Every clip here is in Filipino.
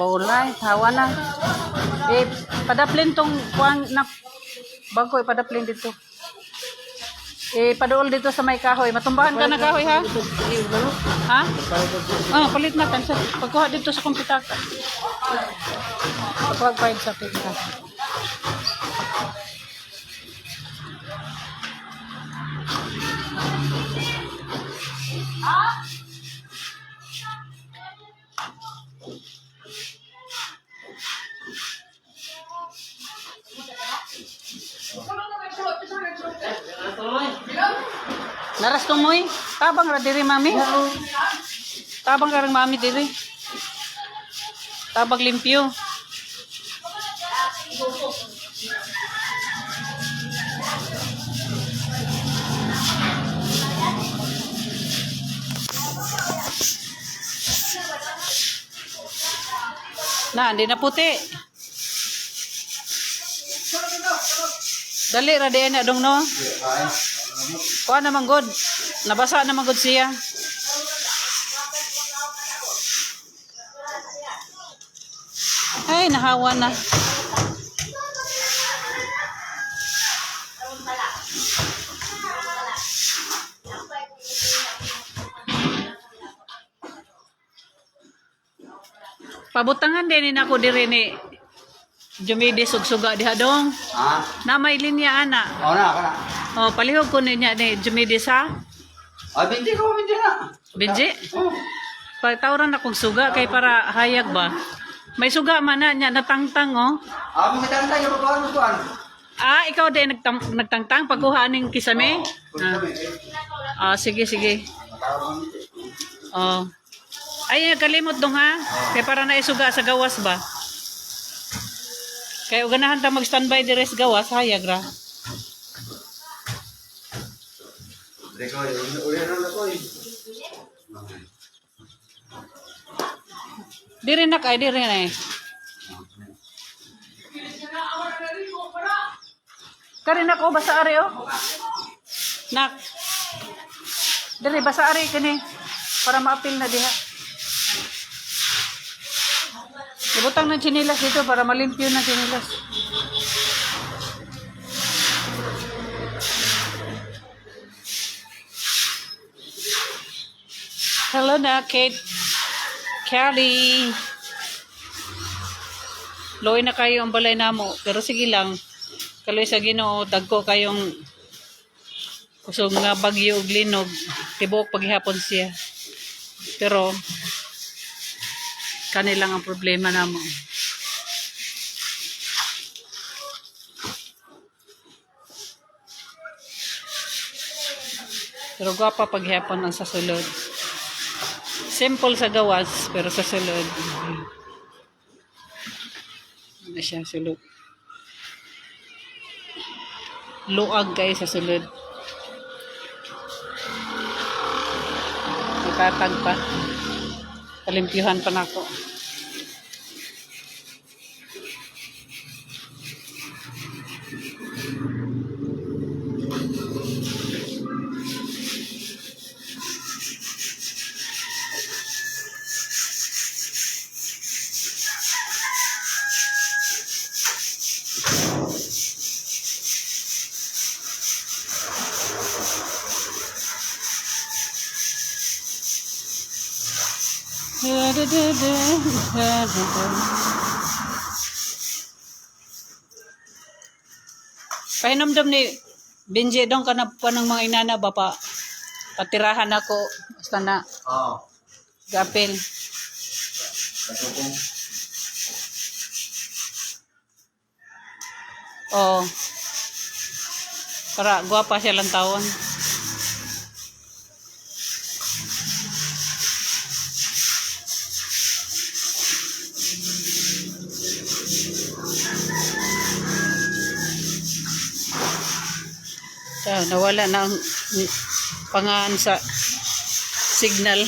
Maulay, hawa na. Padaplin tong kuang na bago ipadaplin dito. Paduol dito sa may kahoy. Matumbahan ka na kahoy ha? Ha? Palit na kan sa pagkuha dito sa computer. Pagkuha sa pita. Naras tumoy, tabang ra diri mami. Tabang ra mami diri. Tabang limpyo. Na, hindi na puti. Dali ra di na dong no. Kuha naman good. Nabasa naman good siya. Ay, nahawa na. Pabutangan din ako diri ni Jumidi sugsuga diha dong. Na may linya ana. Na, kana. Palihog ko niya ni Jumidi sa. Binti na. Binji? Pagtawran akong suga kay para hayag ba. May suga man na niya natangtang oh. May tangtang yung pagkuhan. Ikaw din nagtangtang pagkuha ning kisame? Sige. Ay, kalimot dong ha. Kay para na isuga sa gawas ba. Kaya uganahan ta mag-standby dire sa gawas, hayag ra. Dire na kay dire na eh. Karin ako basa ari oh. Nak. Dire basa ari kini para maapil na diha. Ibutang ng chinilas dito para malimpyo na chinilas. Hello na, Kate. Kelly. Loy na kayo ang balay namo. Pero sige lang. Kaloy sa Ginoo, dagko kayong kusog nga bagyo ug linog. Tibuok paghihapon siya. Pero kanilang ang problema namo. Pero gwapa paghihapon ang sasulod. Simple sa gawas, pero sa sulod. Ano siya, sulod. Luag kayo sa sulod. Itatag pa. Kalimpyuhan pa na ako. Pahinomdom ni Benji dong ka na pa ng mga inana ba pa patirahan ako basta na gapil para guwapa siya lang taon. Nawala na ang pangaan sa signal.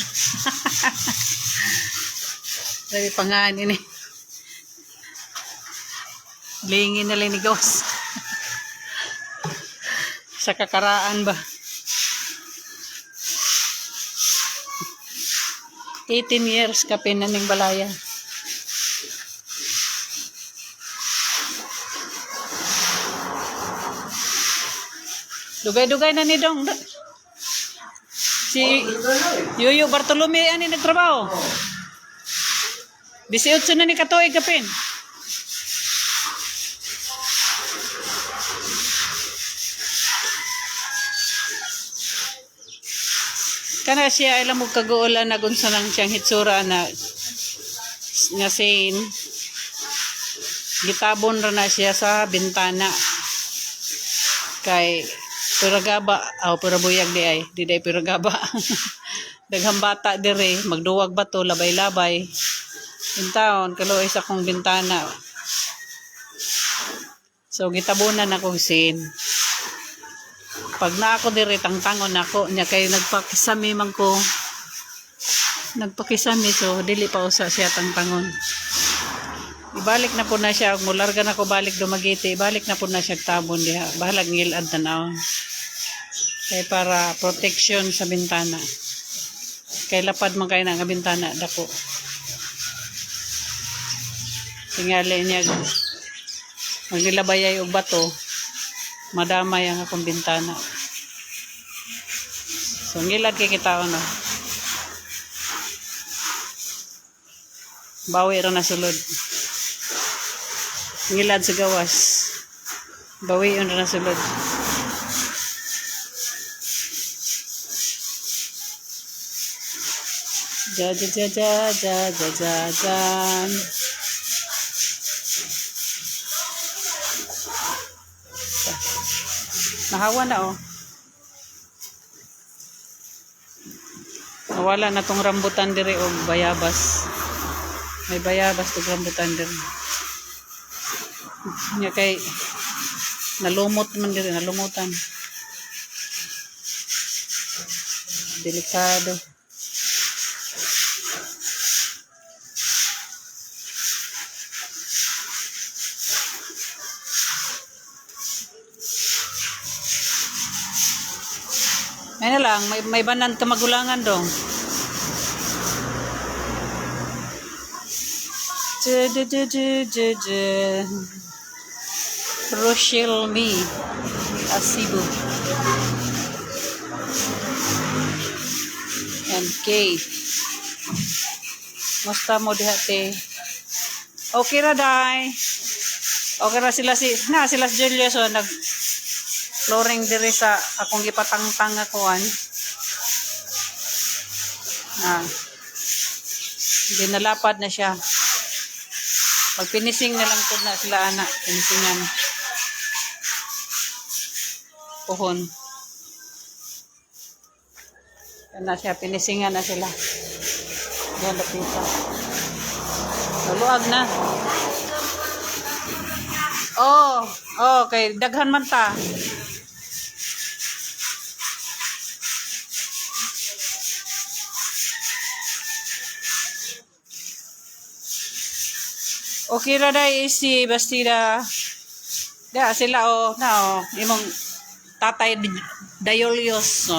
Sabi pangaan ini. Lingin na lang ni gawas. Sa kakaraan ba? 18 years ka pinaning balaya. Dugay-dugay na ni Dong. Si Yuyo Bartolome ani nagtrabaho. 18 na ni katuig kapin. Kana siya alam mo kaguulan na gunsa nang siyang hitsura na nga sin gitabon ra na siya sa bintana kay piragaba pirabuyag di ay di day piragaba daghang bata dire magduwag ba to labay-labay in town kaluoy sa kong bintana so gitabunan ako sin pag na ako dire tangtangon ako nya kay nagpakisami man ko nagpakisami so dili pa usa siya tangtangon ibalik na po na siya mularga na ko balik Dumaguete ibalik na po na siya tabon diha bahalag ngilad tanaw kay para protection sa bintana kay lapad man kay na nga bintana dako tingali niya magnilabayay og bato madamay ang akong bintana so ngilad kay kita ano bawi ra na sulod ngilad sa gawas bawi ra na sulod ja ja ja ja ja ja ja jan nahawa na oh nawala na tong rambutan dire og bayabas may bayabas tong rambutan dire nya kay nalumot man dire nalumutan delikado Ano lang, may banan ka magulangan dong. Rochelle me Asibu and Kate. Musta mo dihate? Okay ra day. Okay ra sila sila Julius so nag flooring diri sa akong gipatangtang nga kuan. Dinalapad na siya. Pag finishing na lang pod na sila ana, finishingan. Puhon. Kana siya finishingan na sila. Yan lapita. Luwag na. Okay, daghan man ta. Okay ra day si Bastida. Da sila imong tatay Dayolios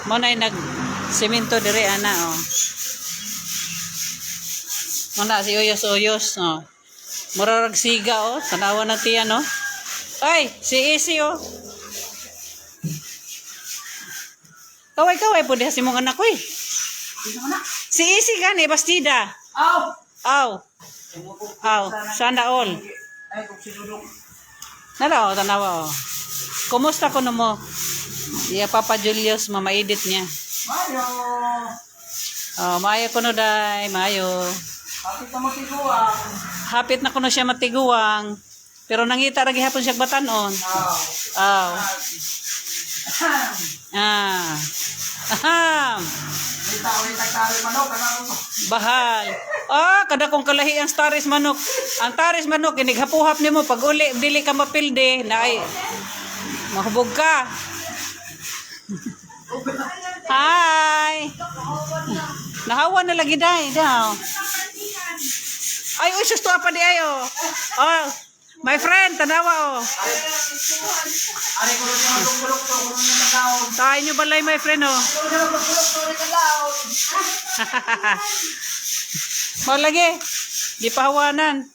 mo na nag semento dire ana mo na si Oyos murarag siga tanawa na tiya ay si Isi kaway po diha si mong anak ko si Isi gani Bastida aw sana all. Nala tanawa kumusta ko mo? Iya Papa Julius mama edit niya. Mayo. Mayo kuno day, mayo. Hapit na matiguang. Hapit na kuno siya matiguang. Pero nangita ra gihapon siya batanon. Aham. Bahal. Kada kong kalahi ang Taris manok. Ang Taris manok inighapuhap nimo pag uli dili ka mapilde na ay mahubog ka. Hi. Nahawa na lagi day daw. Ay usus to pa di ayo. My friend tanawa Ari ko rin yung bulok to, kung yung naglaon. Tayo nyo balay my friend Malagi. Di pahawanan.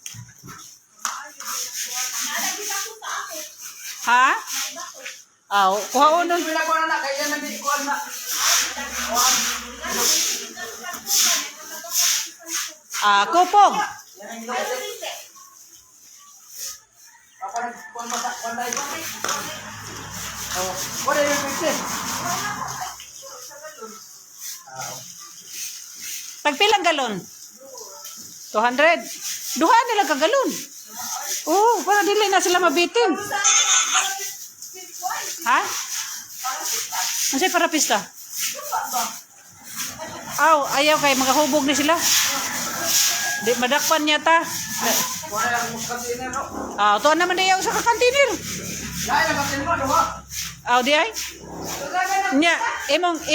Ha? Aw, kuhaon nun. Hindi mo na ko na kaya na di ko na. Kupong. Yan ang ilo kasi. Papa nagkuhan ba kwantay? Oh, what are you fixing? Tagpilang galon? 200. Duha nila ka galon. Oh, para dili na sila mabitin. Ha? Ano para pista? Aw, ayaw kay magahubog ni sila. Di madakpan niya ta. Wala ang container no. Tuwa naman na sa kakantinir. Dai lang container no. Aw, di ay? Nya,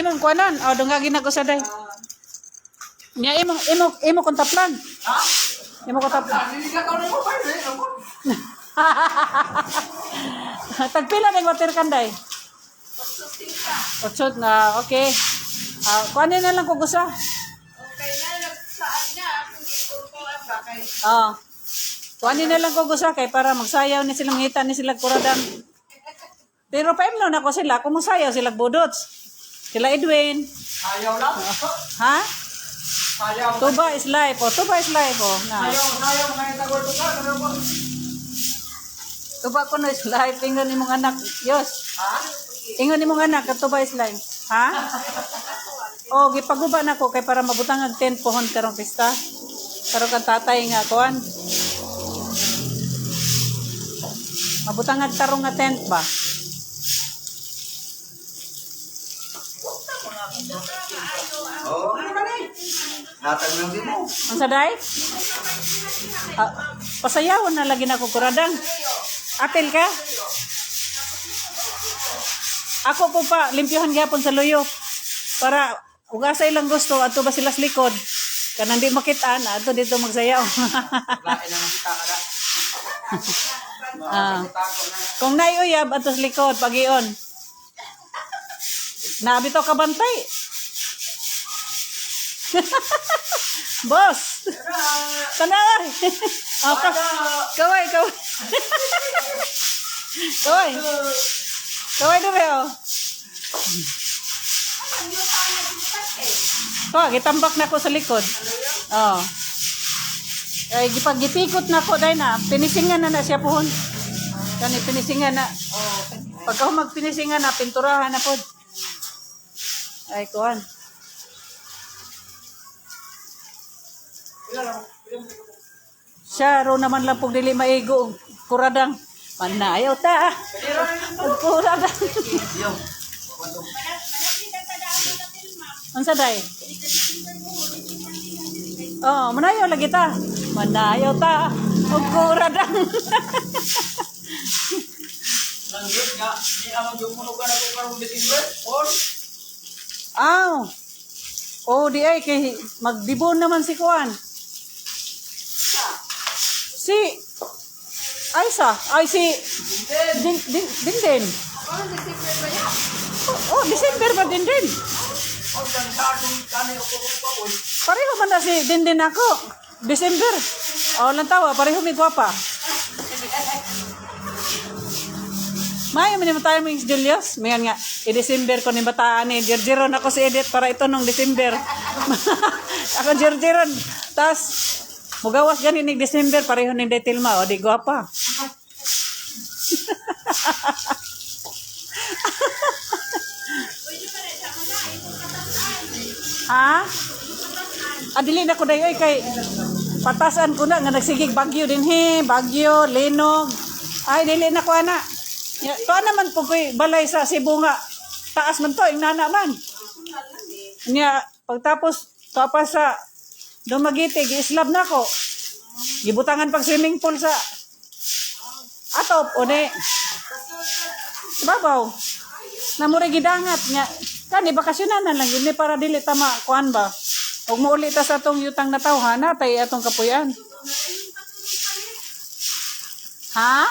imong kuanon. Aw, dungagin ako sa day. Nya, imong kontaplan. Ha? Imong kontaplan. Hindi ka kaon mo ba? Tagpila ng water kanday? 8 na, okay. Kuanin na lang kung gusto. Okay na, nagsaad niya. Kung ito ko ang bakay. Kuanin na lang kung gusto kay para magsayaw ni silang ngita ni silang kuradang. Pero paimno na ko sila, kung masayaw silang budots. Sila Edwin. Ayaw lang. Ha? Ayaw. Tuba is life. Tuba is life. Na. Ayaw mga tagol to ka. Tuba ko no is life. Ingon ni mong anak. Yos. Ha? Ingon ni mong anak. Tuba is life. Ha? Gipaguba na ko kay para mabutang ang tent pohon karong pista. Karong kang tatay nga kuan. Mabutang ang tarong nga tent ba? Oh, ano ba ni? Natag lang din mo. Ang saday? Pasayawan na lagi na ko kuradang. Atil ka? Ako po pa, limpyohan gyapon sa luyo. Para, kung asay lang gusto, ato ba sila sa likod? Kanang di makitaan, ato dito magsayaw. Lain naman kita ka na. Kung naiuyab, ato sa likod, pag-iyon. Nabito ka bantay. Boss! Tanay! Kaway. Kaway. Kaway na ba gitambak na ko sa likod. Ay, gipagipikot na ko, dahil na. Pinisingan na siya pohon. Kani, pinisingan na. Pagka magpinisingan na, pinturahan na po. Ay, kuhan. Siya, ro naman lang pong dili maigo. Kuradang. Manayaw ta. Kuradang. Ang saday? Manayaw lagi ta. Manayaw ta. Kuradang. Langgit nga, di amang jumunugan ako karong December. Di ay kay magdibon naman si Kuan. Si Aisa, si Din. December ba din? Pareho man na si Din ako. December. Lang tawa, pareho may gwapa. Mayo man tayo mga Julius. Mayan nga, i-December ko ni bataan ni Jerjeron ako si Edith para ito nung December. Ako Jerjeron. Tas mugawas gani ni December pareho ni Detilma o di gwapa. Ha? Adili na ko dayoy kay patasan ko na nga nagsigig bagyo din bagyo, linog. Ay dili na ko ana. To naman po ko'y balay sa Cebu nga. Taas man to, yung nana man. Nya, pagtapos, tapos sa Dumaguete, gi-slab na ko. Gibutangan pag swimming pool sa atop, o ne. Babaw. Namuri gidangat nya. Kani, bakasyonan lang yun, para dili tama, kuan ba? Huwag mo ulit sa atong yutang na tawhan, natay atong kapuyan. Ha?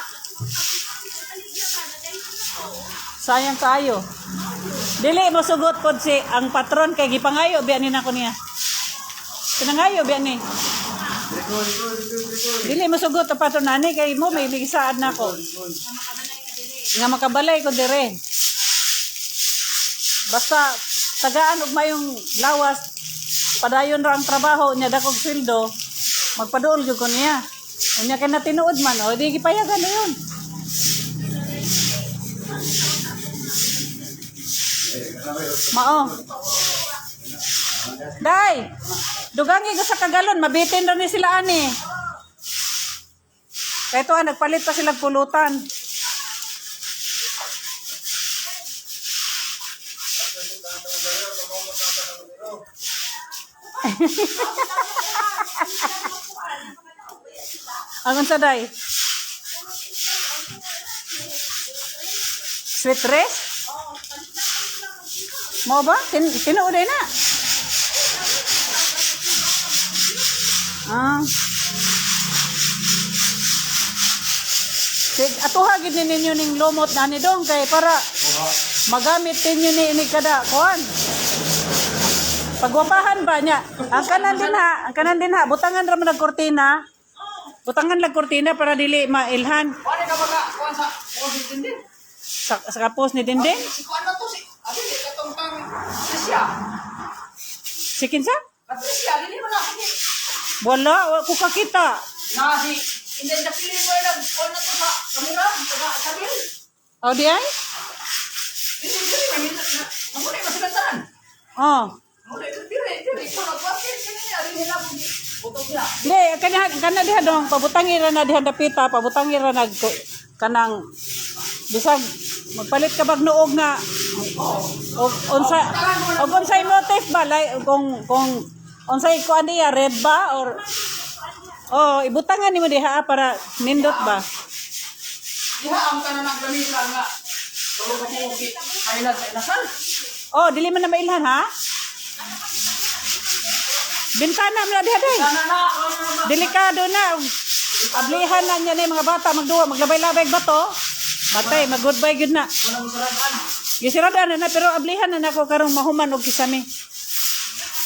Sayang kayo. Dili mo sugot pod si ang patron kay gipangayo biya ni nako niya. Pinangayo biya ni. Dili mo sugot ang patron nani kay mo may bigisaad nako. Nga makabalay ko dire. Basta tagaan ug mayong lawas padayon ra ang trabaho niya dakog sweldo magpaduol gyud ko niya. Unya kay na tinuod man o di gipayagan na yun. Mao. Day. Dugangi ko sa kagalon mabitin ra ni sila ani. Kay to nagpalit pa sila pulutan. Angon sa day? Sweet rest? Mo ba? Tinuoday na. Atuha gid ninyo ning lumot na ni dong kay para magamit ninyo ni kada kuan. Pagwapahan ba niya? Ang kanan din ha, butangan ra man og kurtina. Butangan lang kurtina para dili mailhan. Wala ka baga kuan sa kuan si Dindin. Sa kapos ni Dinding. Si kuan na to si abi katong kang Tricia. Sikin sa? Tricia dili man ako ni. Wala ko kakita. Na si Inday na pili mo lang kuan na to sa kamera sa sabil. O di ay? Dili man na mo na masalantaran. Oh. Mo na dili ko na kuan kini ari nila butog niya. Di, kana diha dong pabutangi ra na diha dapita, pabutangi ra nag kanang bisag magpalit ka bag nuog na og unsay motif ba kung unsay ko aniya red ba or ibutangan nimo diha para nindot ba. Diha ang tanan ng gamita nga. Tulog ako ukit. Kailan sa inasal? Dili man na mailhan ha? Bintana mo na diha day. Delikado na. Ablihan na niya na yung mga bata magduwa, maglabay-labay bato. Matay, mag-goodbye good na. Gisiradan na pero ablihan na nako karong mahuman og kisami.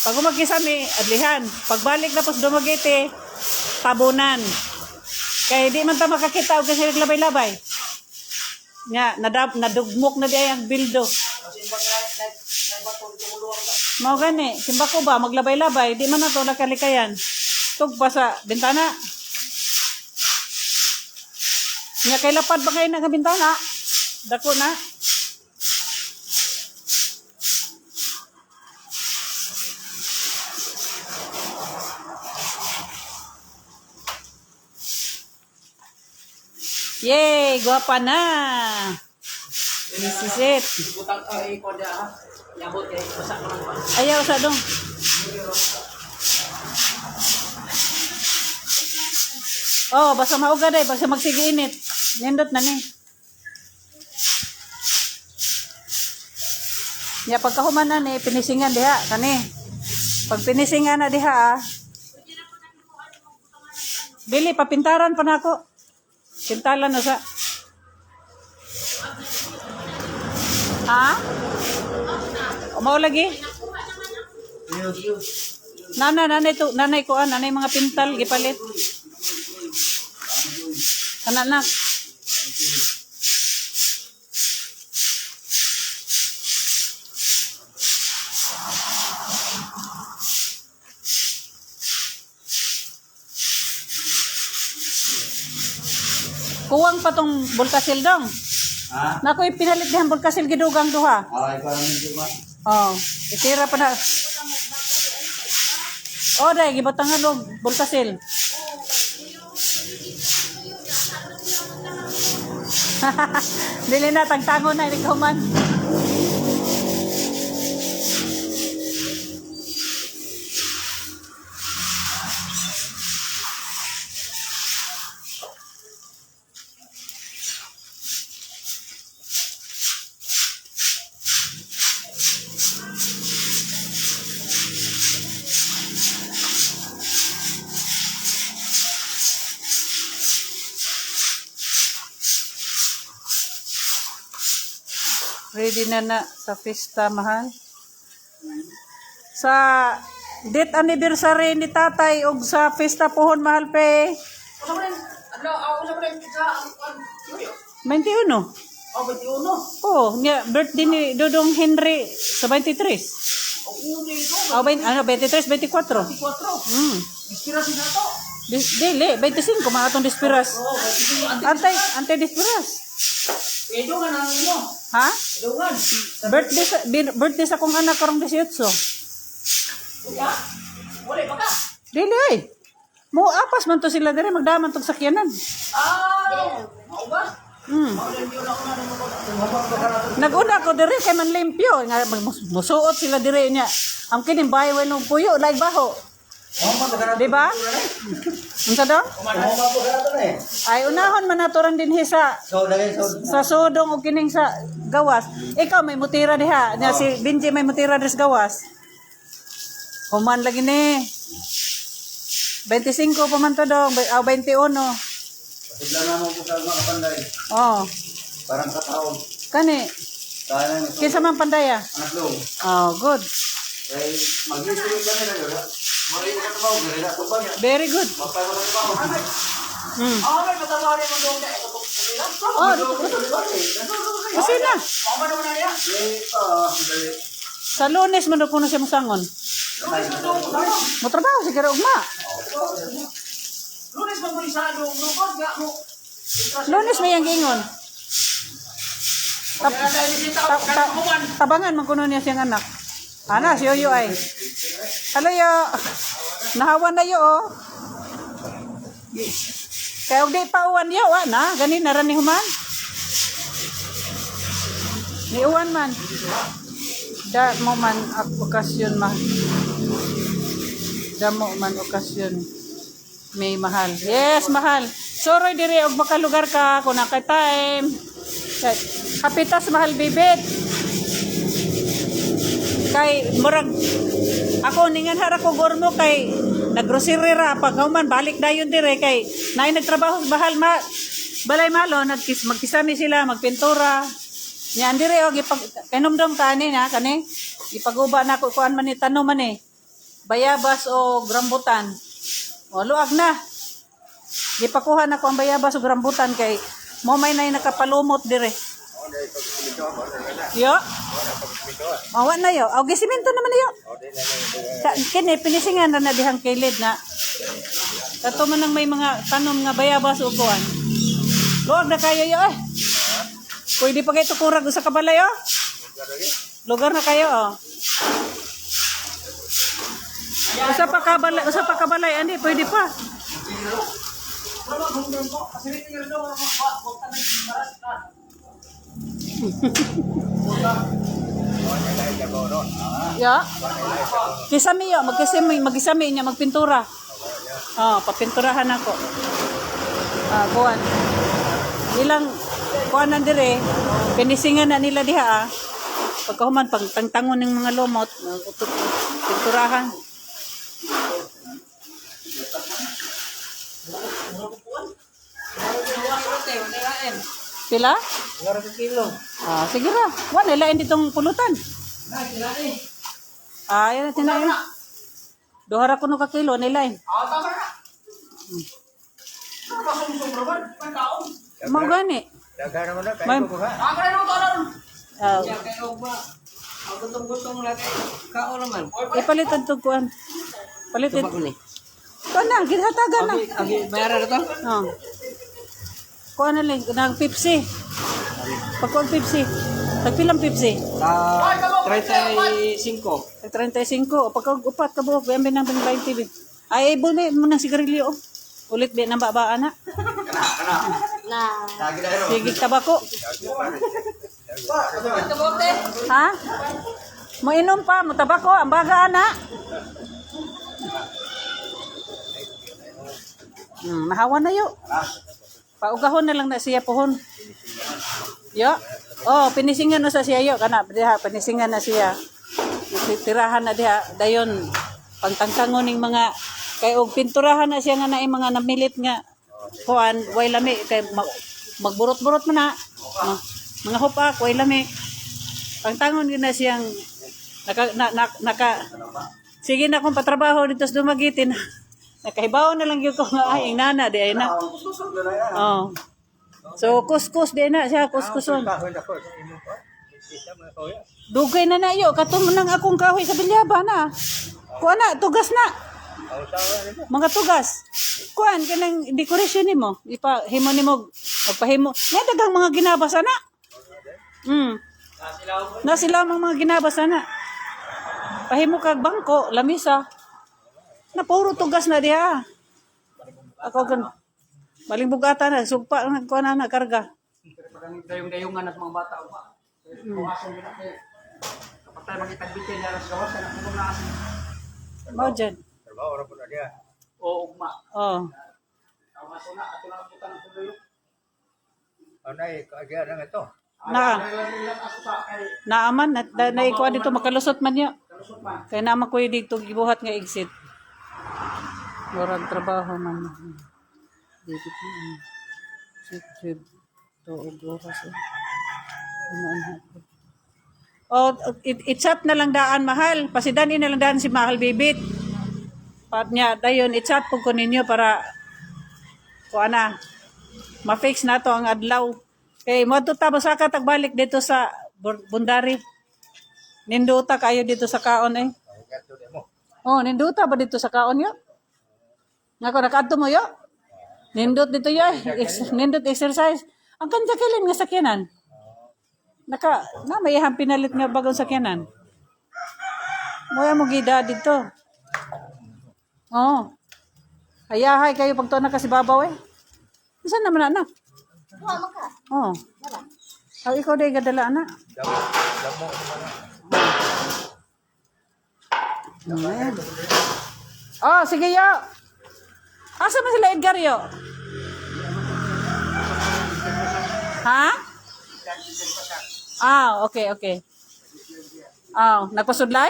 Pag magkisami, ablihan. Pagbalik na pos dumagiti, tabunan. Kaya di man ta makakita og kasi naglabay-labay. Nya, nadugmok na diay ang bildo. Mao gani, simba ko ba maglabay-labay, di man na to nakalikayan. Tug pa sa bintana. Nya kay lapad ba kayo nga bintana? Dako na. Yay, guwapa na. This is it. Butang ay ko dia. Yabot kay basa man pa. Ayaw sa dong. Basta mauga day, basta magsigiinit. Nindot na ni. Ya pagkahuman na ni, pinisingan diha, kani. Pag pinisingan na diha, dili, papintaran pa na ako. Pintalan na sa. Ha? Umao lagi? Nanay ko, nanay mga pintal, gipalit. Anak. Kuwang pa tong bulkasil dong. Ha? Nako ipinalit dihan bulkasil gidugang duha. Alay pa namin di ba? Itira pa na. Day gibatangan og bulkasil. Dili na tagtangon na ikaw man. Ready na sa pista, mahal. Sa date anniversary ni tatay og sa pista pohon, mahal pe. 21. Oh, 21. Oh, niya birthday ni Dodong Henry sa 23. Oh, hindi ito. Oh, 23, 24. 24. Hmm. Inspirasi na to. Dili, 25 mga atong dispiras. Oh, 22. Antay dispiras. Edungan ang ino. Ha? Edungan. Birthday sa kong anak karong 18. Uya? Wala pa ka? Dili ay. Mo apas man to sila dire magdaman tog sakyanan. Ah, mau ba? Hmm. Mau din yun ako na nung Naguna ko dire kay man limpyo nga musuot sila dire niya. Ang kining bahay no puyo like baho. Di ba? Unsa daw? Ay unahon man naturan din sa sudong og kining sa gawas. Ikaw may mutira diha. Nya si Benji may mutira dis gawas. Human lagi ni. 25 pa man to dong, 21. Sigla na mo po sa mga panday. Oh, Parang kataon. kani Kaya na kinsa man pandaya? anak lo. Oh, good. Kaya mag-isip kami na gano'n. Mali na katabaw. Gano'n na tubang yan. Very good. Mapay mo na katabaw. Hmm. Ah, may patawarin mo doon na. Ito po. Oh, kasi na. Mau ba naman na niya? Sa Lunes man daw kuno siya mosangon. Lunes mo doon. Ano? Mo trabaho siguro ugma. Lunes mo muli sa doon. Lugod nga mo. Lunes may ang gingon. Kaya dahil bisita ako. Kaya kuman. Tabangan man kuno niya siyang anak. Ana si Yoyo ay. Hello yo. Nahawan na yo oh. Kaya og di pa uwan yo na, gani na ran ni human. Ni uwan man. Da mo man okasyon man. Da mo man okasyon. May mahal. Yes, mahal. Soroy diri og makalugar ka kung naka time. Kapitas mahal bibit. Kay murag ako ningan hara ko gormo kay naggrocery ra pag human balik dayon dire kay nay nagtrabaho sa bahal balay malo magkisami sila magpintura. Yan dire og inomdom kani na kani ipaguba na ko kuan man ni tanom man ni bayabas o rambutan. O luag na. Gipakuha na ko ang bayabas o rambutan kay mo may nay nakapalumot dire. Yo. Awa na yo. Og siminto naman yo. Kini pinisingan na dihang kilid na. Kato man ang may mga tanom nga bayabas o kuan. Luag na kayo yo eh. Pwede pa kayo tukurag sa kabalay oh. Lugar na kayo oh. Usa pa kabalay ani pwede pa. Ya. Kisami yo, magisami niya magpintura. Oh, papinturahan ako. Kuan. Ilang kuanan dire, pinisingan na nila diha ah. Pagkahuman pag tangtangon ng mga lumot, pinturahan. Pila? 100 kilo. Sige ra. Wala lain ditong pulutan. Yan na tinayin. Dohara ko no ka kilo nilain. Tama na. Pasong-song ba? Pagkaon. Mau gani. Daga naman na. May Tama na nung taon. Kaya ba? Ang gutong-gutong lagi. Kao naman. ipalitan to kuan. Palitin. Kuan na, gihatagan na. Bayaran na to? Oh. Kuan na lang nang Pepsi. Pagkuan Pepsi. Tagpilang Pepsi. 35. 35. Pagka-upat ka buhok, gambe nang 20. Ay, buli mo ng sigarilyo. Ulit di nang babaan na. Lagi na yun. Sige, tabako. Ha? Mo inom pa, mo tabako, ang baga ana. Nahawan na yo. Paugahon na lang na siya pohon. Yo. Oh, pinisingan na sa siya yo kana diha, pinisingan na siya. Tirahan na diha dayon pangtangtangon ning mga kay og pinturahan na siya nga naay mga namilit nga kuan way lami kay magburot-burot man na. Mga hupak way lami. Pangtangon gyud na siyang naka sige na akong patrabaho dito sa Dumagitin. Nakahibaw na lang yun ko nga ay nana di ay na. Oh. So kuskus din na siya kuskuson. Kahoy na ko. Imo pa. Isa mga kahoy. Dugay na na yo katong nang akong kahoy sa bilyaba na. Kuha na tugas na. Aw tawa nito. Mga tugas. Kuan kanang decoration nimo. Ipahimo nimo pagpahimo. Nga dagang mga ginabasa na. Na sila mga ginabasa na. Pahimo kag bangko, lamisa. Na puro tugas na diha. Ako kan baling bugata na sugpa na kuan na karga. Dayong-dayungan at mga bata pa. Bukasan din ako. Kapag tayo makitagbitin niya sa gawas, anak mo na kasi. Mao dyan. Trabaho ra po na dia. O ugma. Oh. Ang aso na, ato na puta ng tuloy. Anay kaagya na ito. Na naaman na ikuha dito makalusot man niya. Kaya naman ko dito gibuhat nga exit. Murag trabaho man. Dito trip to oras. Oh, i-chat na lang daan mahal. Pasidan na lang daan si Mahal Bibit. Pat niya dayon i-chat po ko ninyo para kuana ma-fix na to ang adlaw. Kay mo to ta basta tagbalik dito sa Bundari. Ninduta kayo dito sa kaon eh. Oh, ninduta ba dito sa kaon yo? Ngako nakadto mo yo? Nindot dito yo. Nindot exercise. Ang kanya kailan nga sakyanan? May ihang pinalit nga bagong sakyanan. Moya mo gida dito. Oh. Hayahay kayo pagtuon na kasi babaw eh. Saan naman anak? Oh. Aw ikaw day gadala anak. Amen. Oh, sige yo. Asa man sila Edgar yo? Ha? Okay. Nagpasudlay?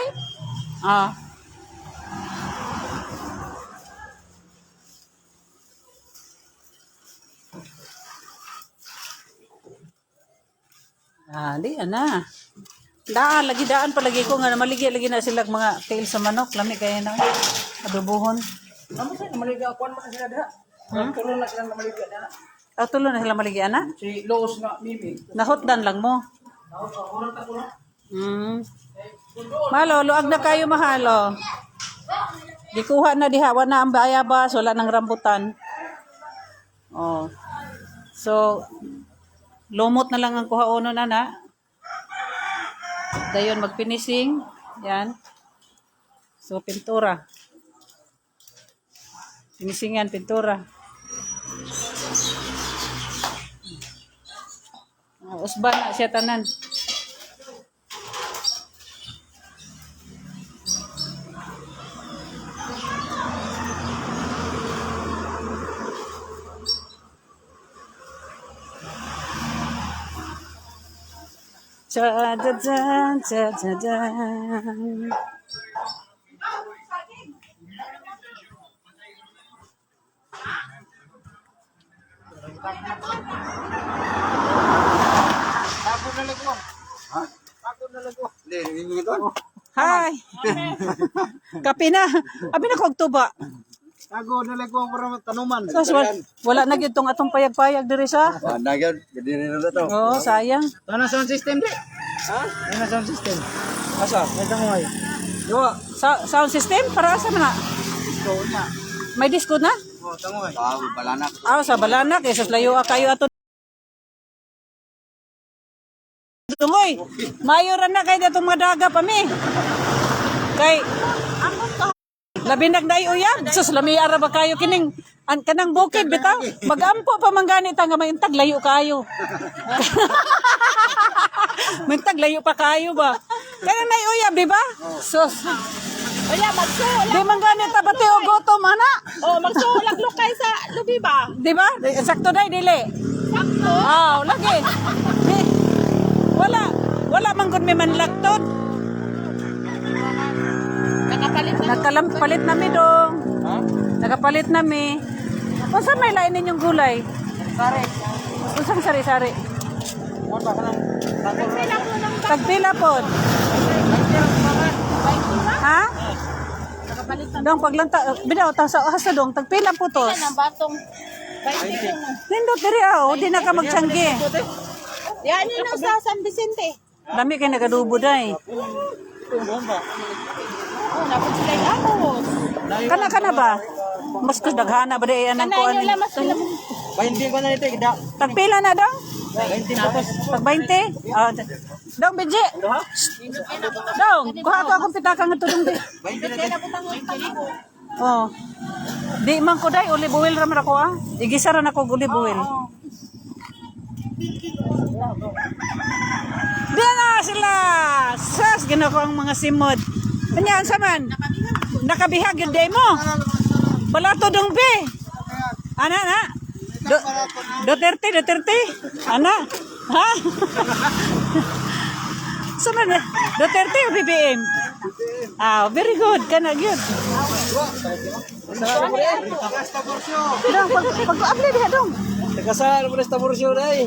Di ana. Daan palagi ko nga maligi lagi na sila mga tail sa manok, lami kaya na. Adobohon. Ano sa'yo, maliga ako naman sila diha. Tulo na silang maliga na. Tulo na sila maligi ana? Si Loos nga, Mimi. Nahotdan lang mo. Nakulang tako na. Malo, luag na kayo mahalo. Dikuha na diha, wala na ang bayabas, wala nang rambutan. Oh. So, lumot na lang ang kuhaono na. Dayon magpinising. Yan. So, pintura. Finisingan, pintura. Usban na siya tanan. Cha-da-dan. Hi. Kape na. Abi na kog tuba. Tago na lang ko para tanuman. Sos, wala na gyud tong atong payag-payag diri sa. Nagyan, gadi na to. Oh, sayang. Ano sound system di? Ano sound system? Asa? May tangoy. Sound system para sa mana? Disco na. May disco na? Oh, tangoy. Balanak. Sa Balanak, sa layo kayo ato. Tungoy, mayoran na kay datong mga daga pa mi. Kay labi nagday uyab, sus lami ara ba kayo kining kanang bukid bitaw. Magampo pa man gani ta nga may intag layo kayo. May intag layo pa kayo ba? Kanang nay uyab di ba? Sus. Oya, magsulag. Di man gani ta bati og gutom ana. Oh, magsulag lukay sa lubi ba? Di ba? Sakto day dili. Sakto. Lagi. Wala man gud may manlagtod. Nakapalit na mi dong. Nakapalit na mi. Unsa may lain ninyong gulay? Sari. Unsang sari-sari? Ano ba ka nang? Tagpila pod. Ha? Nakapalit na Dong paglanta bitaw ta sa dong tagpila putos. ng batong Nindot diri oh, di na ka magtiyanggi. Yan yun ang sa San Vicente. Dami kay nagadubo dai. Oh, napod sila yung amos. Kana ba? Mas kus daghana ba di anang kuan? Kanayo lang mas sila. 20 ko na ito, gida. Tagpila na daw? 20 patos. Pag 20? Ah, dong Benji. Dong, kuha ko akong pitaka nga tudong di. 20 na ito. Oh. Di man ko dai olive oil ra man ako ah. Igisa ra nako olive oil. Diyan na sila. Sas ginako ang mga simod. Kanyan sa man. Nakabihag yung day mo. Wala to dong be. Ana na. Duterte. Ana. Ha? Sama na. Duterte o BBM? Ah, very good. Kana gyud. Dong, pag-upload diha dong. Nagkasal mo na sa tabursyo na eh.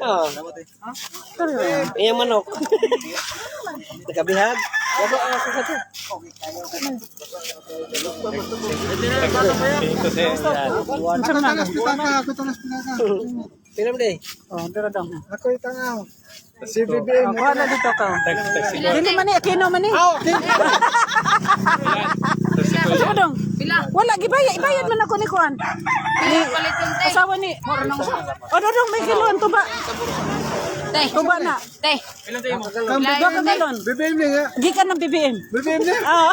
Ah. Iya manok. Nagkabihag. Wala ang sa sato. Pinam deh. Oh, dira dong. Ako itangaw. Si BBM. Kuha na dito ka. Dili man ni Aquino man ni. Ano dong? Wala gibaya, ibayad man ako ni kuan. Ni asawa ni. O dong may kiloan tuba. Tuba na. Duha ka galon. BBM niya nga. Gikan ng BBM. BBM niya. Oo.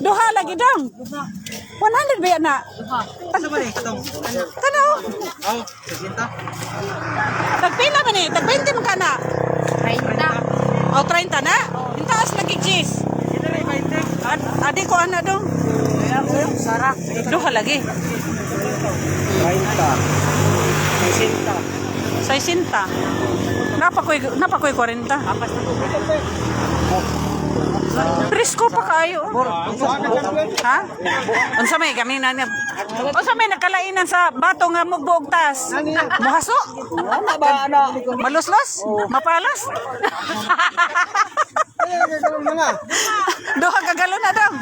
Duha lagi dong. 100 ba yan na? Ano ba eh? Katong. Kano? Oh, 60. Tagpila man eh. Tag-20 man ka na. 30. O 30 na? Hintaas lagi cheese. Adi ko ana dong. Sarap. Duha lagi. 30. 60. Napakoy 40. Presko pa kayo. Ha? Unsa may kami na unsa may nakalainan sa bato nga mugbuog tas? Muhaso? Ano ba ano? Maluslos? Mapalas? Duha ka galon na daw.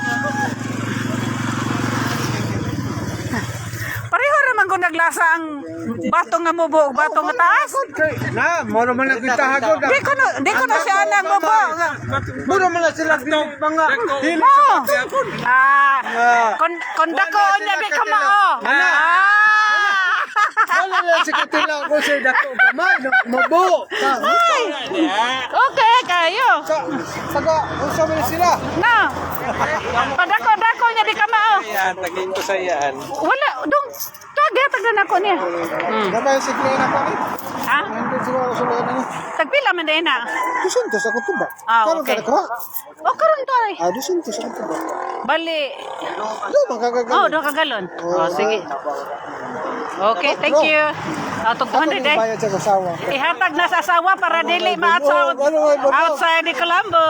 Pareho raman kung naglasa ang bato nga mubuog, bato nga taas. Na, moro man na kita hagod. Di ko na siya nang mubuog. Moro man na sila mga hili Mo. sa kapyapon. Kondako nya di ka mao. Wala lang si Katila ko sa dako gamay mabo. Ay. Okay kayo. Taga usa man sila. Na. Padako nya di ka mao. Yan, tagin ko sa yan. Wala dong. Taghatag na nako niya. Gamay si Klena pa ni. Ha? Hindi siguro sa loob na. Tagpila man din na. Dusintos ako tuba. Ah, okay. O karon to ay. Ah, dusintos ako tuba. Bali. Ano magkagagal? Oh, do ka galon. Oh, sige. Okay, thank you. Out of 200 eh. Bayad sa kasawa. Ihatag na sa asawa para dili outside ni Colombo.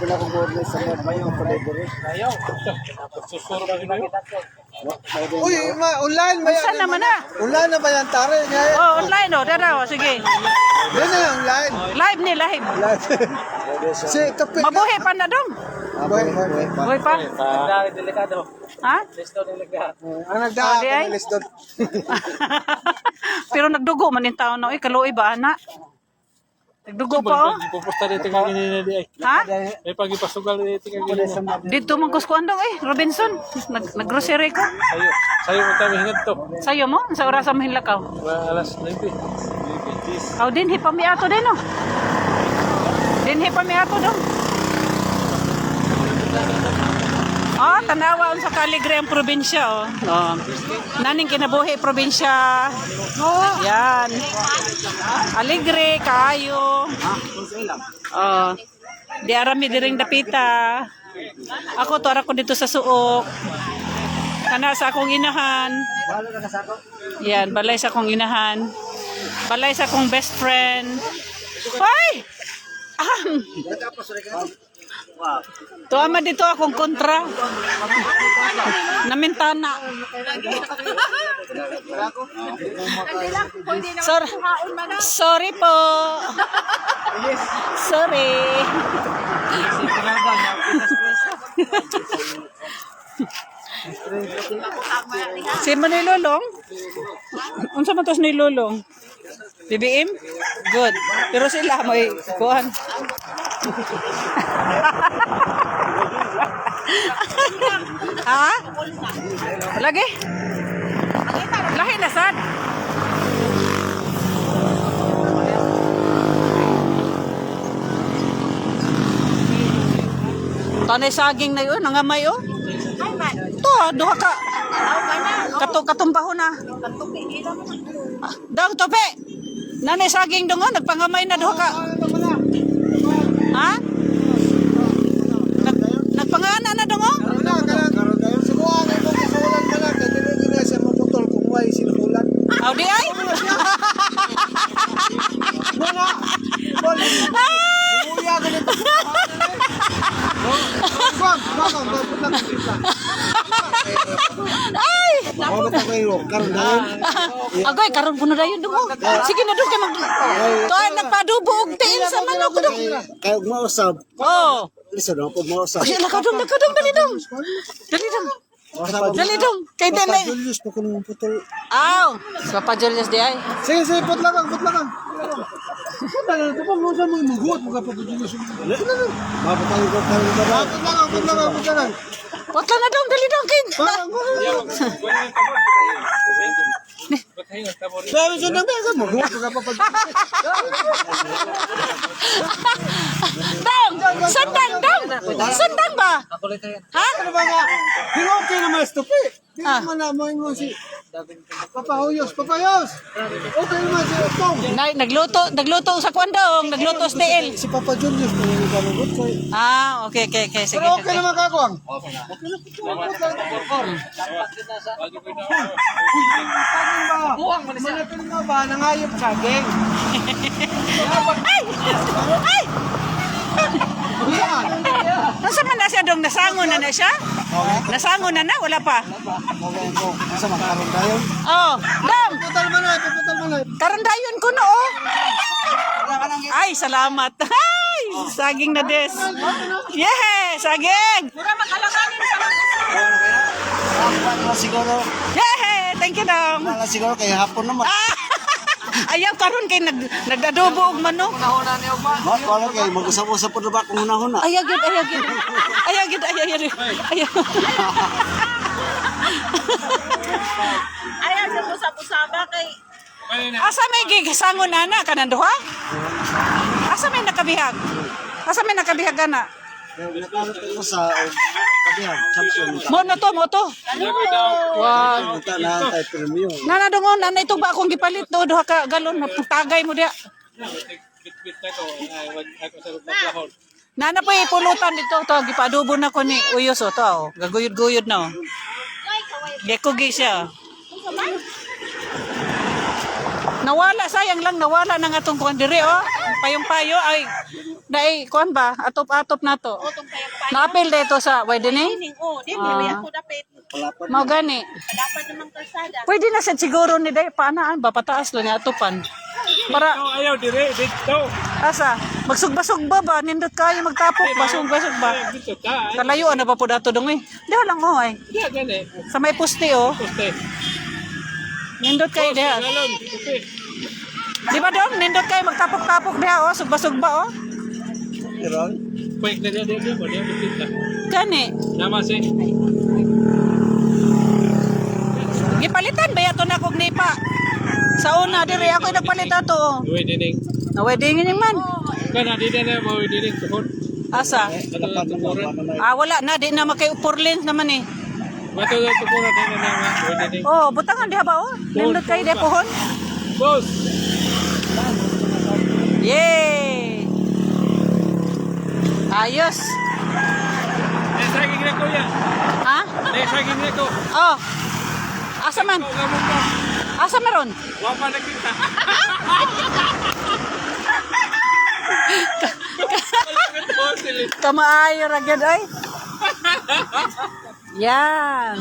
Wala ko borne sa mga bayo ko delivery. Uy, ulan ba yan? Saan naman na? Ulan na ba yan, tare? Oh, online oh. Dara, sige. Yan na yung line. Live ni live. Si Kapit. Mabuhi pa na dong. Buhi pa? Delikado. Ha? Ang nagdaan di ay? ko na doon. Pero nagdugo man yung taon na. Kaluoy ba, ana? Nagdugo pa oh. Pupusta dito nga ganyan di ay. Ha? May pagipasugal dito nga ganyan. Dito man kuskuan dong eh. Robinson. Nag-grocery ko. Sayo mo tayo hingad to. Sayo mo? Sa orasan mo hinlakaw? Alas 9. Aw din hipamiato din oh. Din hipamiato dong. Oh, tanawa sa Caligre ang probinsya oh. Oh. Naning kinabuhi probinsya. Oh, yan. Aligre kaayo. Oh. Di arami diring dapita. Ako to ara ko dito sa suok. Kana sa akong inahan. Yan, balay sa akong inahan. Balay sa akong best friend. Hoy! Tuama dito akong kontra. Namintana. Sorry po. Sorry. Si Manilolong? Unsa man tos ni Lolong? BBM? Good. Pero sila may kuhan. Ha? Lagi? Lahi na sad. Tanay saging na yun, nangamay oh. Ito, duha ka. Katumbahon na. Dang tope. Nanay saging dong, nagpangamay na duha ka. Ha? Nagpangana na dong oh? Aw di ay? Ay! Agoy, karon ko na dayon dong oh. Sige na dong kay mag... Toy, nagpadubo og tiil sa manok dong. Kaya mausap. Oh. Listen, ako mausap. Ay, nakadong, dali dong. Dali dong. Dali dong. Kay Dene. Julius, pa kung putol. Aw, Papa Julius di ay. Sige, sige, putlakan. Ito pa mo sa mga mugot, mga Papa Julius. Mapatay ko tayo ba? Putlakan. Wala na dong, dali dong kin. Sabi siya nang besa, mugot, mga Papa Julius. Dong, sandang ba? Ha? Ano ba nga? Hingon kayo naman, stupi. Di Ah. naman naman mo si Papayos. Okay naman si Otong. Nay, nagluto sa kwandong, nagluto sa DL. Si Papa Julius, kung hindi ka nagot ko. Ah, okay, sige. Pero okay naman kakuang. Buwang mo na siya ba? Nangayop saging. Ay! Nasa man na siya dong, nasangon na siya? Nasangon na, wala pa? Sa makaroon tayo. Oh, dong, Putal mo na. karandayon ko no, oh. Ay, salamat. Ay, saging na des. Yeah, saging. Siguro, Thank you, dong. siguro kay hapon naman. Ayaw karon kay nagadobo og manok. Wala kay mag-usap-usap po na ba kung una-una? Ayaw gid. Ayaw siya po sa pusaba kay Asa may gisangon ana kanan duha? Asa may nakabihag? Ana? Nakalot ko sa kabihag, champion. Mo to. Wow. Ito na tayo premium. Nana dongon, nanay tuba akong gipalit do duha ka galon tagay mo dia. Bit na ko. Ako sa pagkahon. Nana pa ipulutan dito to gipadubo na ko ni uyos o to. Oh. Gaguyod-guyod na. Oh. Gekugi siya. Nawala sayang lang nawala nang atong kuan dire oh. Payong-payo ay dai kuan ba? Atop-atop na to. Naapil dito sa widening. di ba ako dapat Mao gani. dapat namang kalsada. Pwede na sa siguro ni day paanaan ba pataas lang ni atupan. Para Ayaw, dire. Dito. asa magsugba-sugba ba nindot kayo magtapok basug-basug ba. Dito ka. Kalayuan na ba po dato dong eh. Diha lang oh ay. Diya, gani. Sa may puste oh. Poste. Nindot kayo diha. Galon. Poste. Di ba dong nindot kayo magtapok-tapok diha oh, sugba-sugba oh. Pwede na diya. Diya, bitit na. Gani. Nama si. Gipalitan ba yato na kog nipa? Sa una diri ako nagpalit ato. Oh. Duwe dining. Na wedding ni man. Kana, di na mo dining. Tuhod. Asa? Ano tukuran? Wala na di na makay upurlens naman eh. Bato na tukuran na nga. Duwe dining. Oh, butangan diha ba oh? Nindot kayo diha pohon. Boss! Yay! Ayos. Nesaging na ko yan. Ha? Nesaging na ko. Oh. Asa man? Gamon ka. Asa meron? Wapa na kita. Kamaayo ra gyud ay. Yan.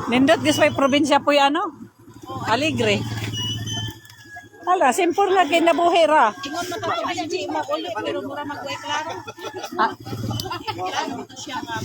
Nindot guys may probinsya po ano? Alegre. Hala, simpur na kay nabuhi ra. Ingon man ka ko si mo uli pero mura magway klaro. Ah, Ano to siya nga